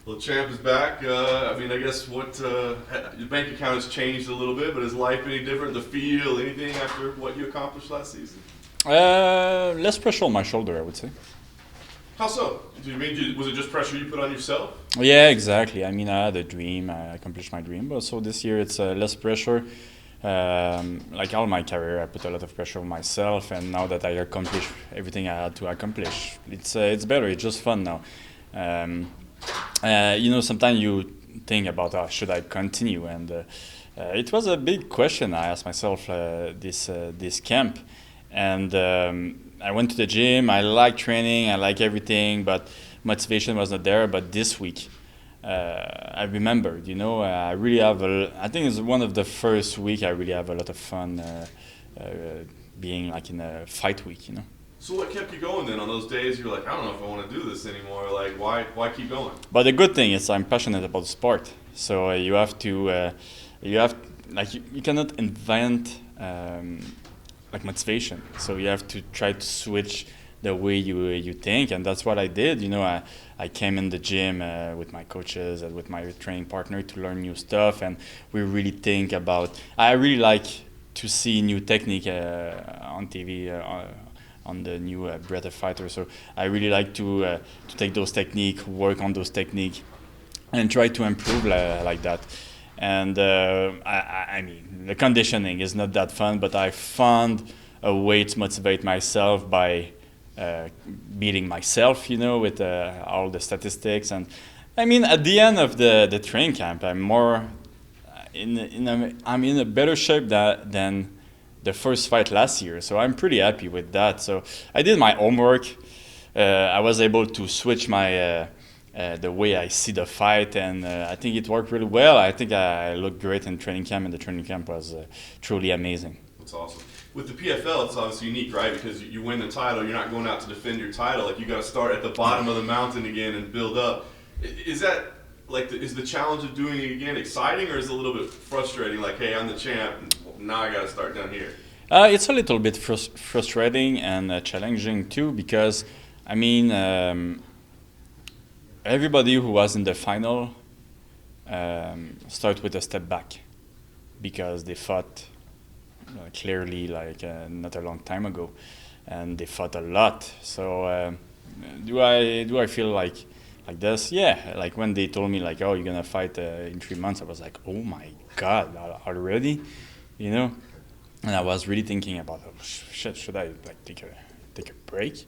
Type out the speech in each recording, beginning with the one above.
Well, Champ is back. I mean, I guess what your bank account has changed a little bit, but is life any different? The feel, anything after what you accomplished last season? Less pressure on my shoulder, I would say. How so? Do you mean was it just pressure you put on yourself? Yeah, exactly. I mean, I had a dream. I accomplished my dream, but so this year it's less pressure. Like all my career, I put a lot of pressure on myself, and now that I accomplished everything I had to accomplish, it's better. It's just fun now. Sometimes you think about should I continue, and it was a big question I asked myself this camp, and I went to the gym. I like training. I like everything, but motivation was not there. But this week, I remembered. I really have. I think it's one of the first week I really have a lot of fun being like in a fight week. So what kept you going then on those days? You're like, I don't know if I want to do this anymore. Like, why keep going? But the good thing is I'm passionate about the sport, so you have to, you cannot invent like motivation. So you have to try to switch the way you think, and that's what I did. I came in the gym with my coaches and with my training partner to learn new stuff, and we really think about. I really like to see new technique on TV. On the new Breath of Fighter, so I really like to take those techniques, work on those techniques, and try to improve like that. And I mean, the conditioning is not that fun, but I found a way to motivate myself by beating myself, with all the statistics. And I mean, at the end of the training camp, I'm more I'm in a better shape than the first fight last year, so I'm pretty happy with that. So I did my homework. I was able to switch my the way I see the fight, and I think it worked really well. I think I looked great in training camp, and the training camp was truly amazing. That's awesome. With the PFL, it's obviously unique, right? Because you win the title, you're not going out to defend your title. Like, you got to start at the bottom of the mountain again and build up. Is that like is the challenge of doing it again exciting, or is it a little bit frustrating? Like, hey, I'm the champ, and now I got to start down here. It's a little bit frustrating and challenging too, because I mean, everybody who was in the final start with a step back because they fought clearly like not a long time ago, and they fought a lot. So do I feel like this? Yeah, like when they told me like, oh, you're gonna fight in 3 months, I was like, oh my god, already, And I was really thinking about, oh, shit, should I like take a break,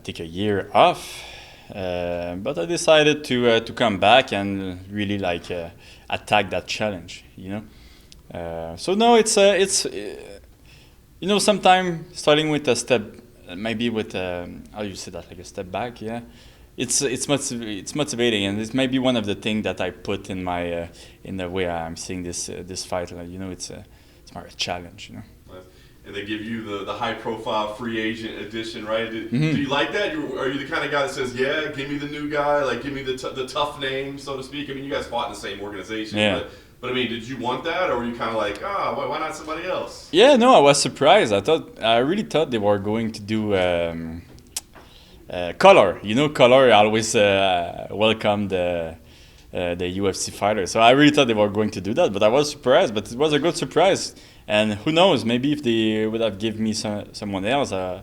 take a year off? But I decided to come back and really attack that challenge, So no, it's sometimes starting with a step, maybe with how you say that, like a step back, yeah. It's motivating, and it may be one of the things that I put in my in the way I'm seeing this fight. Like, it's more a challenge, And they give you the high profile free agent edition, right? Do you like that? Are you the kind of guy that says, yeah, give me the new guy, like give me the tough name, so to speak? I mean, you guys fought in the same organization, yeah. But I mean, did you want that, or were you kind of like, why not somebody else? Yeah, no, I was surprised. I really thought they were going to do color. Color always welcome the UFC fighter. So I really thought they were going to do that, but I was surprised. But it was a good surprise. And who knows, maybe if they would have given me someone else, I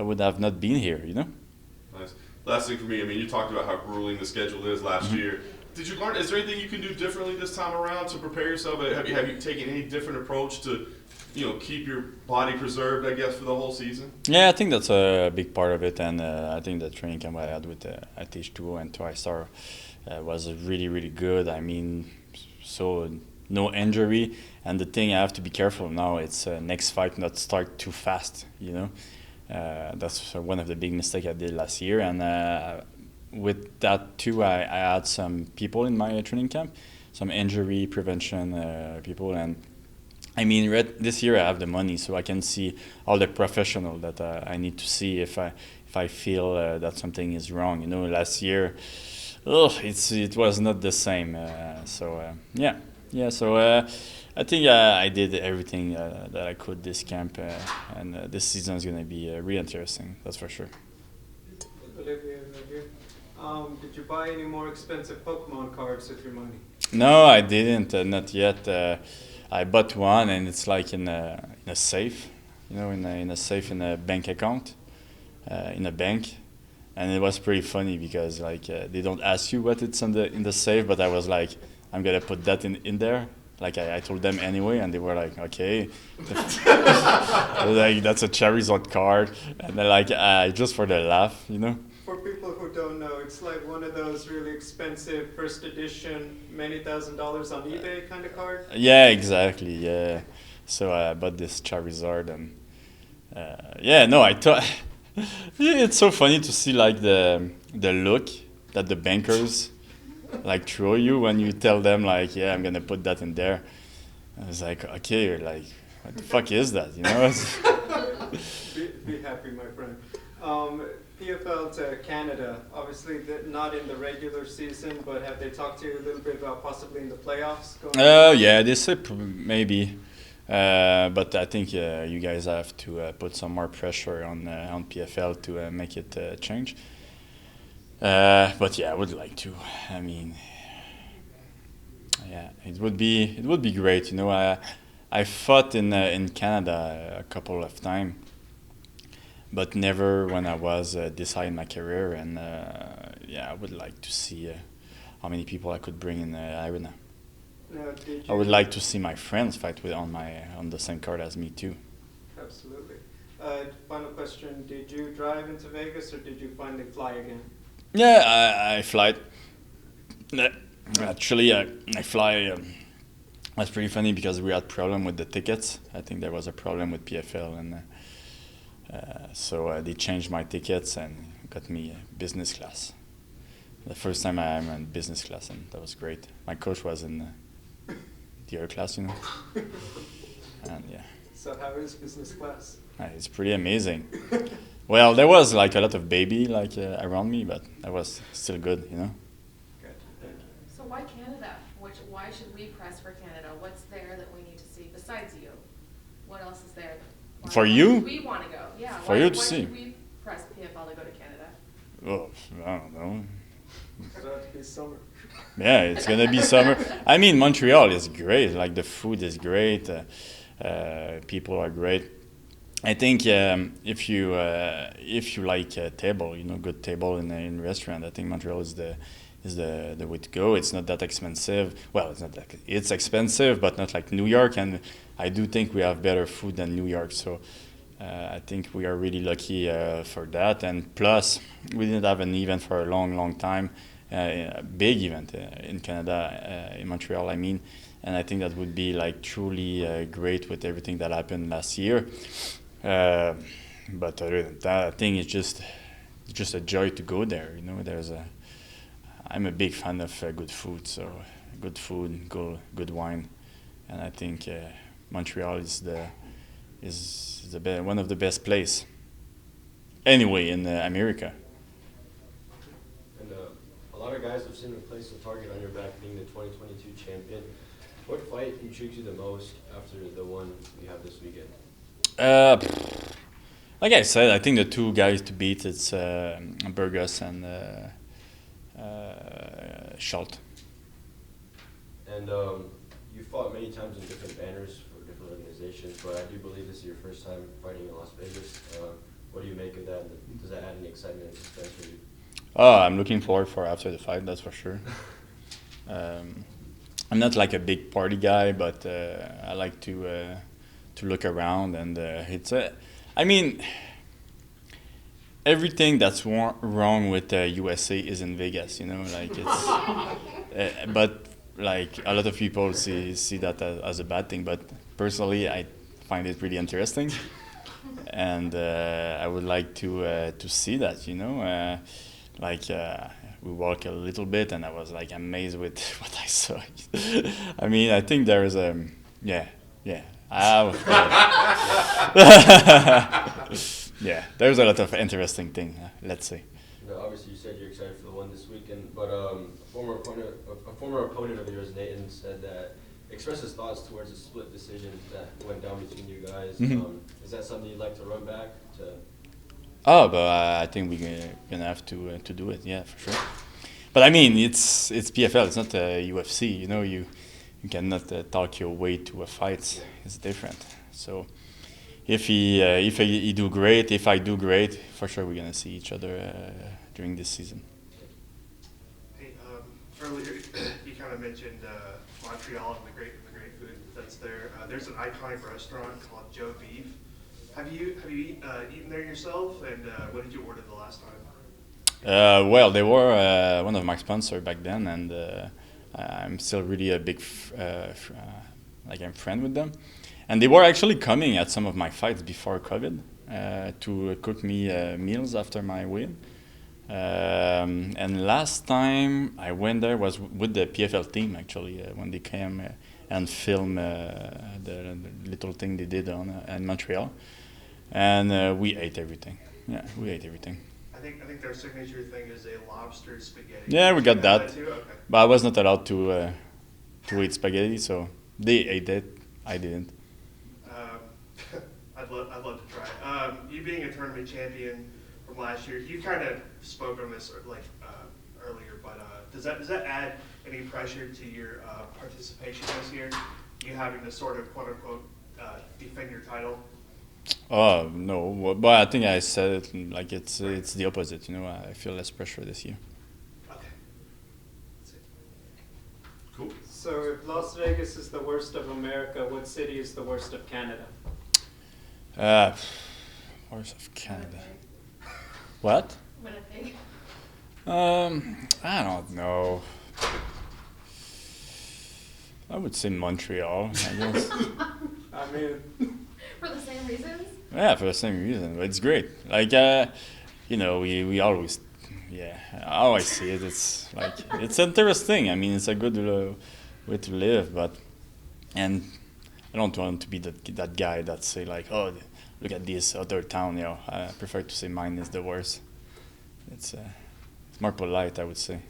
would have not been here, Nice. Last thing for me, I mean, you talked about how grueling the schedule is last year. Did you learn, is there anything you can do differently this time around to prepare yourself? Have you taken any different approach to, keep your body preserved, I guess, for the whole season? Yeah, I think that's a big part of it. And I think the training camp I had with at H2O and TriStar was really, really good. I mean, so no injury. And the thing I have to be careful now, it's next fight not start too fast, That's one of the big mistakes I did last year. And with that too, I had some people in my training camp, some injury prevention people. And I mean, this year I have the money, so I can see all the professional that I need to see if I feel that something is wrong. Last year, it was not the same. Yeah. So I think I did everything that I could this camp, and this season is going to be really interesting. That's for sure. Olivier, right here. Did you buy any more expensive Pokemon cards with your money? No, I didn't. Not yet. I bought one, and it's like in a safe, you know, in a safe in a bank account, in a bank, and it was pretty funny because like they don't ask you what it's in the safe, but I was like, I'm gonna put that in there. Like I told them anyway, and they were like, okay, like that's a Charizard card, and they're like, just for the laugh, you know. For people who don't know, it's like one of those really expensive first edition, many $1,000s on eBay kind of card. Yeah, exactly. Yeah. So I bought this Charizard, and yeah, no, I thought yeah, it's so funny to see like the look that the bankers like throw you when you tell them like, yeah, I'm gonna put that in there. I was like, okay, you're like, what the fuck is that? You know? Be happy, my friend. PFL to Canada, obviously not in the regular season, but have they talked to you a little bit about possibly in the playoffs going Yeah, they said maybe, but I think you guys have to put some more pressure on PFL to make it change. But yeah, I would like to. I mean, yeah, it would be great. You know, I fought in Canada a couple of times, but never when I was deciding my career. And yeah, I would like to see how many people I could bring in the arena. Now, I would like to see my friends fight on the same card as me too. Absolutely. Final question: did you drive into Vegas, or did you finally fly again? Yeah, I fly. Actually, I fly. That's pretty funny because we had problem with the tickets. I think there was a problem with PFL, and so they changed my tickets and got me business class. The first time I'm in business class, and that was great. My coach was in the other class, you know. And yeah. So how is business class? It's pretty amazing. Well, there was like a lot of baby like around me, but that was still good, you know. Okay, thank you. So why Canada? Why should we press for Canada? What's there that we need to see besides you? What else is there? For you? We want to go. Yeah. For you to see. Why should we press PFL to go to Canada? Oh, I don't know. It's about to be summer. Yeah, it's gonna be summer. I mean, Montreal is great. Like the food is great. People are great. I think if you like a table, you know, good table in restaurant, I think Montreal is the way to go. It's not that expensive. Well, it's not that it's expensive, but not like New York. And I do think we have better food than New York. So I think we are really lucky for that. And plus, we didn't have an event for a long time, a big event in Canada, in Montreal, I mean. And I think that would be like truly great with everything that happened last year. But other than that, I think it's just a joy to go there. You know, I'm a big fan of good food, so good food, good wine, and I think Montreal is one of the best place. Anyway, in America. And a lot of guys have seen a place to target on your back being the 2022 champion. What fight intrigues you the most after the one we have this weekend? Like I said, I think the two guys to beat it's Burgos and Schultz. And you fought many times in different banners for different organizations, but I do believe this is your first time fighting in Las Vegas. What do you make of that? Does that add any excitement and suspense for you? Oh, I'm looking forward for after the fight, that's for sure. I'm not like a big party guy, but I like to look around, and I mean, everything that's wrong with USA is in Vegas, you know, like it's, but like a lot of people see that as a bad thing, but personally I find it really interesting, and I would like to see that, you know, we walk a little bit, and I was like amazed with what I saw. I mean, I think there is yeah. Yeah, there's a lot of interesting things. Let's see. No, obviously, you said you're excited for the one this weekend, but a former opponent of yours, Nathan, said that expressed his thoughts towards a split decision that went down between you guys. Mm-hmm. Is that something you'd like to run back to? Oh, but I think we're gonna have to do it. Yeah, for sure. But I mean, it's PFL. It's not UFC. You know, you cannot talk your way to a fight. It's different. So if he do great, if I do great, for sure we're gonna see each other during this season. Hey, earlier you kind of mentioned Montreal and the great food that's there. There's an iconic restaurant called Joe Beef. Have you eaten there yourself? And what did you order the last time? Well, they were one of my sponsors back then, and I'm still really a big I'm friend with them. And they were actually coming at some of my fights before COVID to cook me meals after my win. And last time I went there was with the PFL team actually when they came and filmed the little thing they did in Montreal, and we ate everything. Yeah, we ate everything. I think their signature thing is a lobster spaghetti. Yeah, we got that, too? Okay. but I was not allowed to eat spaghetti, so they ate it. I didn't. I'd love to try. You being a tournament champion from last year, you kind of spoke on this earlier, but does that add any pressure to your participation this year? You having to sort of quote unquote defend your title? Oh no, but I think I said it like it's the opposite. You know, I feel less pressure this year. Okay. That's it. Cool. So if Las Vegas is the worst of America, what city is the worst of Canada? Worst of Canada. What? Winnipeg. I don't know. I would say Montreal, I guess. I mean, For the same reasons? Yeah, for the same reason. But it's great. Like, you know, we always, yeah, how I see it, it's like, it's interesting. I mean, it's a good way to live, and I don't want to be that guy that say like, oh, look at this other town, you know. I prefer to say mine is the worst. It's more polite, I would say.